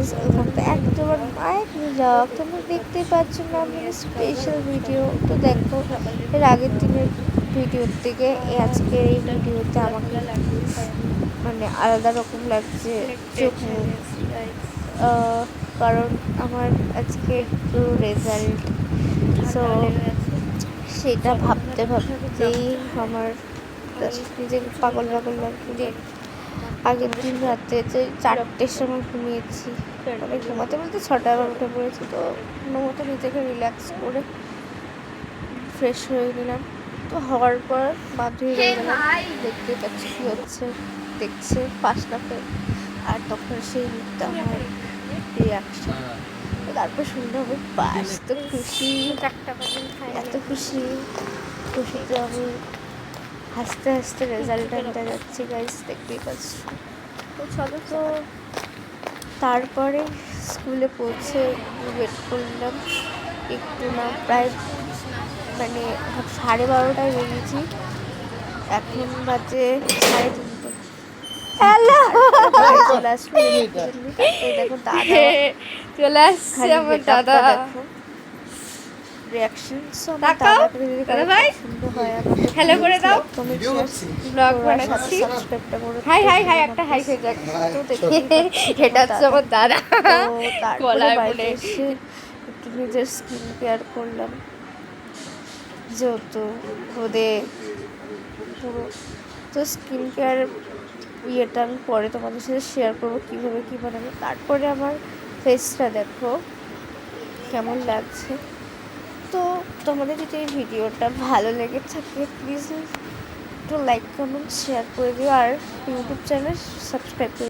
Guys, welcome back to our my blog. তোমরা দেখতেই পাচ্ছ না, আমি স্পেশাল ভিডিও তো দেখো। এর আগের দিনের ভিডিওর থেকে আজকের এই ভিডিওতে আমাকে মানে আলাদা রকম লাগছে চোখ মুখ, কারণ আমার আজকে একটু রেজাল্ট, সো সেটা ভাবতে ভাবতেই আমার নিজেকে পাগল পাগল লাগছে। আগের দিন রাতে যে 4টের সময় ঘুমিয়েছি, মানে ঘুমাতে বলতে 6টা আবার উঠে পড়েছি। তো কোনো মতো নিজেকে রিল্যাক্স করে ফ্রেশ হয়ে নিলাম। তো হওয়ার পর বাধ্য হয়ে গেলাম, দেখতে পাচ্ছি কী হচ্ছে, দেখছে পাশটাতে। আর তখন সেই মুহূর্তে আমার রিয়াকশন, তারপর শুনতে হবে পাস। তো খুশি, এত খুশি, খুশিতে আমি হাসতে হাসতে রেজাল্ট আনতে যাচ্ছি গাইস, দেখতেই পাচ্ছি। তো চলো, তো তারপরে স্কুলে পৌঁছে ওয়েট করলাম একটু না, প্রায় মানে 12:30টায় বেরিয়েছি, এখন বাজে 3:30। হ্যালো, চলে আসলো। দেখো দাদা চলে আসছে আমার দাদা, দেখো রিয়াকশন। সো আমার দাদাকে যদি সুন্দর হয়, আমাকে হ্যালো করে দাও, ব্লগ বানাচ্ছি। হাই হাই হাই, একটা হাই হয়ে যাক। তো দেখি এটা হচ্ছে আমার দাদা। তো তারপরে বাড়িতে এসে একটু নিজের স্কিন কেয়ার করলাম, যেহেতু রোদে পুরো। তো স্কিন কেয়ার ইয়েটা আমি পরে তোমাদের সাথে শেয়ার করবো কীভাবে কী বানাবো। তারপরে আমার ফেসটা দেখো কেমন লাগছে। তো তোমাদের যদি এই ভিডিওটা ভালো লেগে থাকে, প্লিজ একটু লাইক কমেন্ট শেয়ার করে দিও, আর ইউটিউব চ্যানেল সাবস্ক্রাইব করে